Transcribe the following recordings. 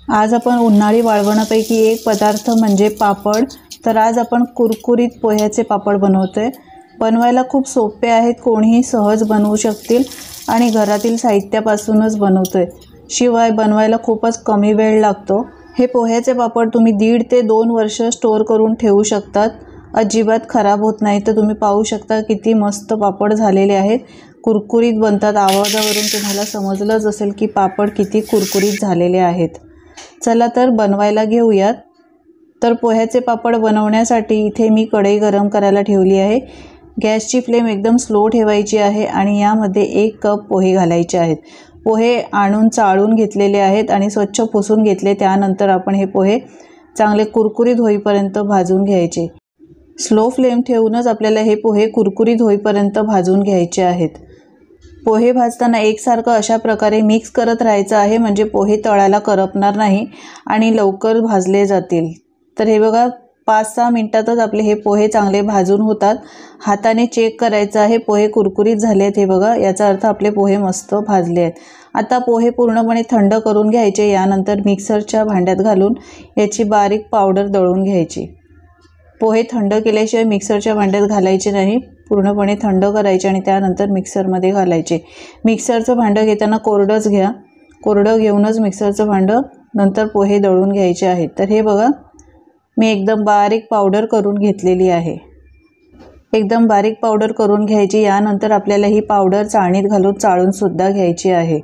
आज आपण उन्हाळी वाळवणापैकी एक पदार्थ म्हणजे पापड। तर आज आपण कुरकुरीत पोह्याचे पापड बनवतोय। बनवायला खूप सोपे आहेत, कोणीही सहज बनवू शकतील आणि घरातील साहित्यापासूनच बनवतोय। शिवाय बनवायला खूपच कमी वेळ लागतो। हे पोह्याचे पापड तुम्ही 1.5 ते 2 वर्ष स्टोर करून ठेवू शकतात, अजिबात खराब होत नाही। तर तुम्ही पाहू शकता किती मस्त पापड झालेले आहेत, कुरकुरीत बनतात। आवाजावरून तुम्हाला समजलंच असेल की पापड किती कुरकुरीत झालेले आहेत। चला तर बनवायला घेऊयात। तर पोह्याचे पापड बनवण्यासाठी इथे मी कढई गरम करायला ठेवली आहे। गॅसची फ्लेम एकदम स्लो ठेवायची आहे आणि यामध्ये 1 कप पोहे घालायचे आहेत। पोहे आणून चाळून घेतलेले आहेत आणि स्वच्छ पुसून घेतले। त्यानंतर आपण हे पोहे चांगले कुरकुरीत होईपर्यंत भाजून घ्यायचे। स्लो फ्लेम ठेवूनच आपल्याला हे पोहे कुरकुरीत होईपर्यंत भाजून घ्यायचे आहेत। पोहे भाजताना एकसारखं अशा प्रकारे मिक्स करत राहायचं आहे, म्हणजे पोहे तळाला करपणार नाही आणि लवकर भाजले जातील। तर हे बघा 5-6 मिनिटातच आपले हे पोहे चांगले भाजून होतात। हाताने चेक करायचं आहे पोहे कुरकुरीत झाले आहेत हे बघा, याचा अर्थ आपले पोहे मस्त भाजले आहेत। आता पोहे पूर्णपणे थंड करून घ्यायचे। यानंतर मिक्सरच्या भांड्यात घालून याची बारीक पावडर दळून घ्यायची। पोहे थंड केल्याशिवाय मिक्सरच्या भांड्यात घालायचे नाही, पूर्णपणे थंड करायचे आणि त्यानंतर मिक्सरमध्ये घालायचे। मिक्सरचं भांडं घेताना कोरडंच घ्या, कोरडं घेऊनच मिक्सरचं भांडं नंतर पोहे दळून घ्यायचे आहेत। तर हे बघा मी एकदम बारीक पावडर करून घेतलेली आहे। एकदम बारीक पावडर करून घ्यायची। यानंतर आपल्याला ही पावडर चाळणीत घालून चाळून सुद्धा घ्यायची आहे।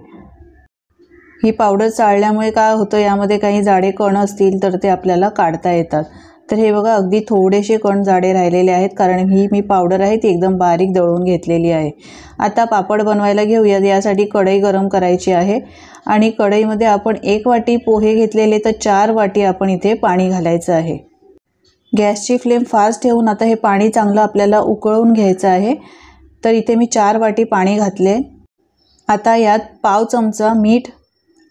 ही पावडर चाळल्यामुळे काय होतं, यामध्ये काही जाडे कण असतील तर ते आपल्याला काढता येतात। तर हे बघा अगदी थोडेसे कण जाडे राहिलेले आहेत, कारण ही मी पावडर आहे ती एकदम बारीक दळून घेतलेली आहे। आता पापड बनवायला घेऊया। यासाठी कढई गरम करायची आहे आणि कढईमध्ये आपण 1 वाटी पोहे घेतलेले, तर 4 वाटी आपण इथे पाणी घालायचं आहे। गॅसची फ्लेम फास्ट ठेवून आता हे पाणी चांगलं आपल्याला उकळून घ्यायचं आहे। तर इथे मी 4 वाटी पाणी घातले। आता यात पाव चमचा मीठ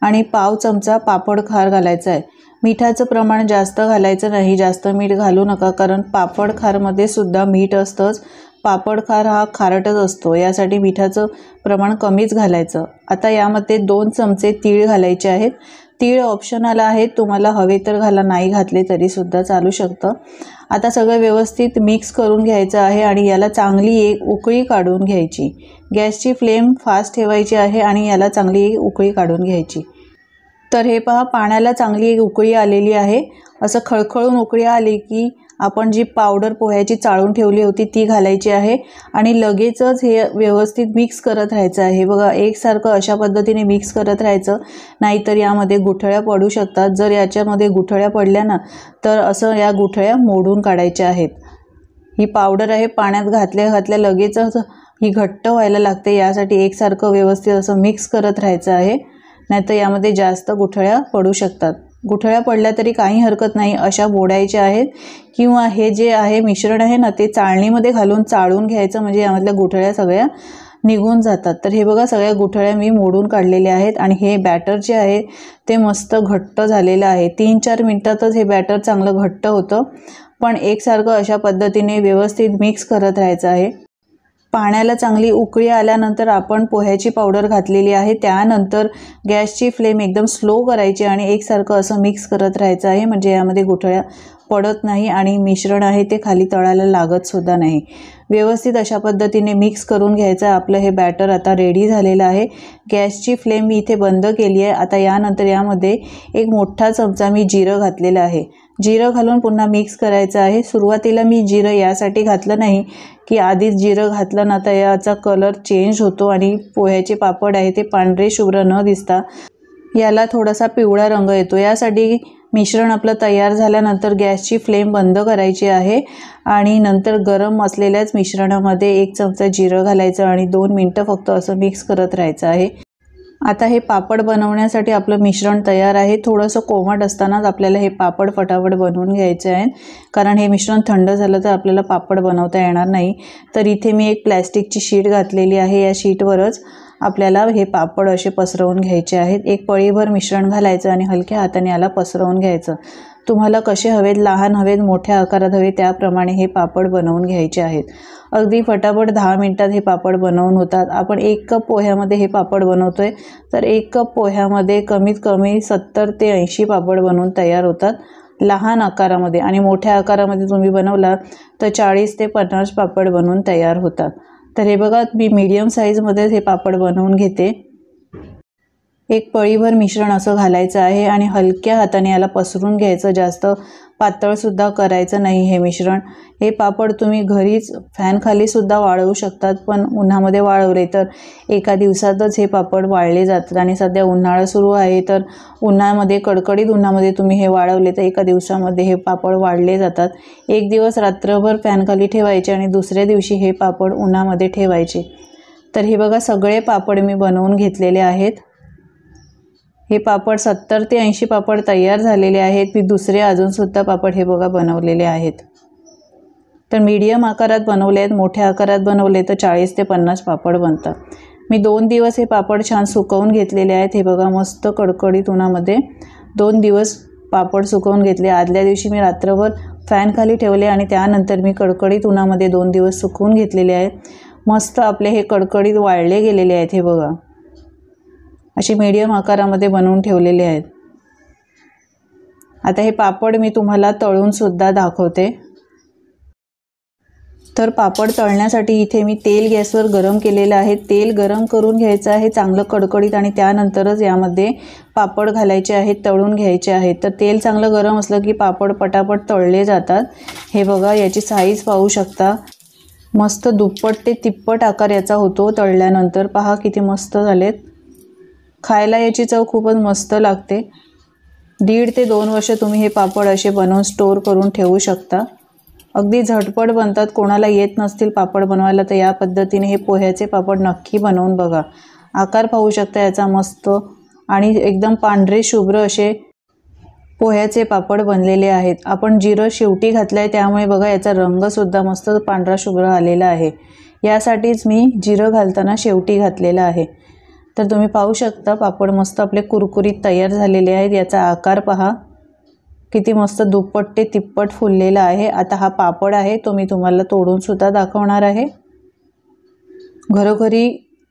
आणि पाव चमचा पापड खार घालायचा आहे। मिठाचं प्रमाण जास्त घालायचं नाही, जास्त मीठ घालू नका, कारण पापड खारमध्ये सुद्धा मीठ असतंच। पापड खार हा खारटच असतो, यासाठी मिठाचं प्रमाण कमीच घालायचं। आता यामध्ये 2 चमचे तीळ घालायचे आहेत। तीळ ऑप्शनल आहेत, तुम्हाला हवे तर घाला, नाही घातले तरी सुद्धा चालू शकतं। आता सगळं व्यवस्थित मिक्स करून घ्यायचं आहे आणि याला चांगली एक उकळी काढून घ्यायची। गॅसची फ्लेम फास्ट ठेवायची आहे आणि याला चांगली एक उकळी काढून घ्यायची। तर हे पहा पाण्याला चांगली एक उकळी आलेली आहे। असं खळखळून उकळी आली की आपण जी पावडर पोह्याची चाळून ठेवली होती ती घालायची आहे आणि लगेचच हे व्यवस्थित मिक्स करत राहायचं आहे। बघा एकसारखं अशा पद्धतीने मिक्स करत राहायचं, नाहीतर यामध्ये गुठळ्या पडू शकतात। जर याच्यामध्ये गुठळ्या पडल्या ना, तर असं या गुठळ्या मोडून काढायच्या आहेत। ही पावडर आहे, पाण्यात घातल्या लगेचच ही घट्ट व्हायला लागते, यासाठी एकसारखं व्यवस्थित असं मिक्स करत राहायचं आहे, नाहीतर यामध्ये जास्त गुठळ्या पडू शकतात। गुठळ्या पडल्या तरी काही हरकत नाही, अशा मोडायच्या आहेत, किंवा हे जे आहे मिश्रण आहे ना ते चाळणीमध्ये घालून चाळून घ्यायचं, म्हणजे यामधल्या गुठळ्या सगळ्या निघून जातात। तर हे बघा सगळ्या गुठळ्या मी मोडून काढलेल्या आहेत आणि हे बॅटर जे आहे ते मस्त घट्ट झालेलं आहे। 3-4 मिनिटातच हे बॅटर चांगलं घट्ट होतं, पण एकसारखं अशा पद्धतीने व्यवस्थित मिक्स करत राहायचं आहे। पाण्याला चांगली उकळी आल्यानंतर आपण पोह्याची पावडर घातलेली आहे। त्यानंतर गॅसची फ्लेम एकदम स्लो करायची आणि एकसारखं असं मिक्स करत राहायचं आहे, म्हणजे यामध्ये गुठळ्या पडत नाही आणि मिश्रण आहे ते खाली तळाला लागत सुद्धा नाही। व्यवस्थित अशा पद्धतीने मिक्स करून घ्यायचं। आपलं हे बॅटर आता रेडी झालेलं आहे। गॅसची फ्लेम मी इथे बंद केली आहे। आता यानंतर यामध्ये 1 मोठा चमचा मी जिरं घातलेलं आहे। जिरं घालून पुन्हा मिक्स करायचं आहे। सुरुवातीला मी जिरं यासाठी घातलं नाही की आधीच जिरं घातलं ना तर याचा कलर चेंज होतो आणि पोह्याचे पापड आहे ते पांढरे शुभ्र न दिसता याला थोडासा पिवळा रंग येतो। यासाठी मिश्रण आपलं तयार झाल्यानंतर गॅसची फ्लेम बंद करायची आहे आणि नंतर गरम असलेल्याच मिश्रणामध्ये 1 चमचा जिरं घालायचं आणि 2 मिनिटं फक्त असं मिक्स करत राहायचं आहे। आता हे पापड बनवण्यासाठी आपलं मिश्रण तयार आहे। थोडंसं कोमट असतानाच आपल्याला हे पापड फटाफट बनवून घ्यायचे आहेत, कारण हे मिश्रण थंड झालं तर आपल्याला पापड बनवता येणार नाही। तर इथे मी एक प्लॅस्टिकची शीट घातलेली आहे, या शीटवरच आपल्याला हे पापड असे पसरवून घ्यायचे आहेत। 1 पळीभर मिश्रण घालायचं आणि हलक्या हाताने याला पसरवून घ्यायचं। तुम्हाला कसे हवेत, लहान हवेत, मोठ्या आकारात हवे त्याप्रमाणे हे पापड बनवून घ्यायचे आहेत। अगदी फटाफट 10 मिनिटात हे पापड बनवून होतात। आपण 1 कप पोह्यामध्ये हे पापड बनवतोय, तर 1 कप पोह्यामध्ये कमीत कमी 70 ते 80 पापड बनवून तयार होतात लहान आकारामध्ये। आणि मोठ्या आकारामध्ये तुम्ही बनवला तर 40 ते 50 पापड बनवून तयार होतात। तर हे बघा, मी मीडियम साईजमध्ये हे पापड बनवून घेते। एक पळीभर मिश्रण असं घालायचं आहे आणि हलक्या हाताने याला पसरून घ्यायचं, जास्त पातळसुद्धा करायचं नाही हे मिश्रण। हे पापड तुम्ही घरीच फॅनखाली सुद्धा वाळवू शकतात, पण उन्हामध्ये वाळवले तर एका दिवसातच हे पापड वाळले जातात। आणि सध्या उन्हाळा सुरू आहे, तर उन्हामध्ये, कडकडीत उन्हामध्ये तुम्ही हे वाळवले तर एका दिवसामध्ये हे पापड वाळले जातात। एक दिवस रात्रभर फॅनखाली ठेवायचे आणि दुसऱ्या दिवशी हे पापड उन्हामध्ये ठेवायचे। तर हे बघा, सगळे पापड मी बनवून घेतलेले आहेत। हे पापड 70 ते 80 पापड तयार झालेले आहेत। मी दुसरे अजूनसुद्धा पापड हे बघा बनवलेले आहेत। तर मीडियम आकारात बनवले आहेत, मोठ्या आकारात बनवले तर 40 ते 50 पापड बनतात। मी 2 दिवस हे पापड छान सुकवून घेतलेले आहेत। हे बघा, मस्त कडकडीत उन्हामध्ये 2 दिवस पापड सुकवून घेतले। आदल्या दिवशी मी रात्रभर फॅनखाली ठेवले आणि त्यानंतर मी कडकडीत उन्हामध्ये 2 दिवस सुकवून घेतलेले आहेत। मस्त आपले हे कडकडीत वाळले गेलेले आहेत। हे बघा, असे मीडियम आकारामध्ये बनवून ठेवलेले आहेत। आता हे पापड मी तुम्हाला तळून सुद्धा दाखवते। तर पापड तळण्यासाठी इथे मी तेल गॅसवर गरम केलेलं आहे। तेल गरम करून घ्यायचं आहे चांगलं कडकडीत आणि त्यानंतरच यामध्ये पापड घालायचे आहेत, तळून घ्यायचे आहेत। तर तेल चांगलं गरम असलं की पापड पटापट तळले जातात। हे बघा, याची साईज पाहू शकता, मस्त दुप्पट ते तिप्पट आकार याचा होतो तळल्यानंतर। पहा किती मस्त झालेत। खायला याची चव खूपच मस्त लागते। 1.5 ते 2 वर्ष तुम्ही हे पापड असे बनवून स्टोर करून ठेवू शकता। अगदी झटपट बनतात। कोणाला येत नसतील पापड बनवायला तर या पद्धतीने हे पोह्याचे पापड नक्की बनवून बघा। आकार पाहू शकता याचा मस्त, आणि एकदम पांढरे शुभ्र असे पोह्याचे पापड बनलेले आहेत। आपण जिरं शेवटी घातलं आहे त्यामुळे बघा याचा रंगसुद्धा मस्त पांढरा शुभ्र आलेला आहे। यासाठीच मी जिरं घालताना शेवटी घातलेलं आहे। तर तुम्ही पाहू शकता पापड मस्त आपले कुरकुरीत तयार झालेले आहेत। याचा आकार पहा किती मस्त दुप्पट ते तिप्पट फुललेला आहे। आता हा पापड आहे तो मी तुम्हाला तोडून सुद्धा दाखवणार आहे। घरोघरी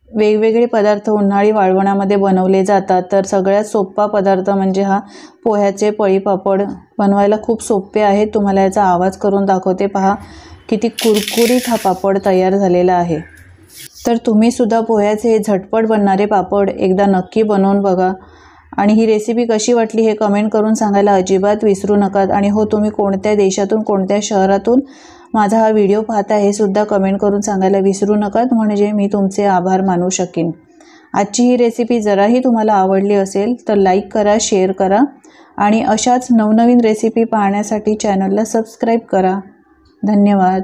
वेगवेगळे पदार्थ उन्हाळी वाळवणामध्ये बनवले जातात, तर सगळ्यात सोपा पदार्थ म्हणजे हा पोह्याचे पळी पापड। बनवायला खूप सोपे आहे। तुम्हाला याचा आवाज करून दाखवते, पहा किती कुरकुरीत हा पापड तयार झालेला आहे। तर तुम्ही सुद्धा पोह्याचे हे झटपट बनणारे पापड एकदा नक्की बनवून बघा। आणि ही रेसिपी कशी वाटली हे कमेंट करून सांगायला अजिबात विसरू नका। आणि हो, तुम्ही कोणत्या देशातून, कोणत्या शहरातून माझा हा व्हिडिओ पाहता हे सुद्धा कमेंट करून सांगायला विसरू नका, म्हणजे मी तुमचे आभार मानू शकेन। आजची ही रेसिपी जराही तुम्हाला आवडली असेल तर लाईक करा, शेअर करा आणि अशाच नवनवीन रेसिपी पाहण्यासाठी चॅनलला सबस्क्राईब करा। धन्यवाद।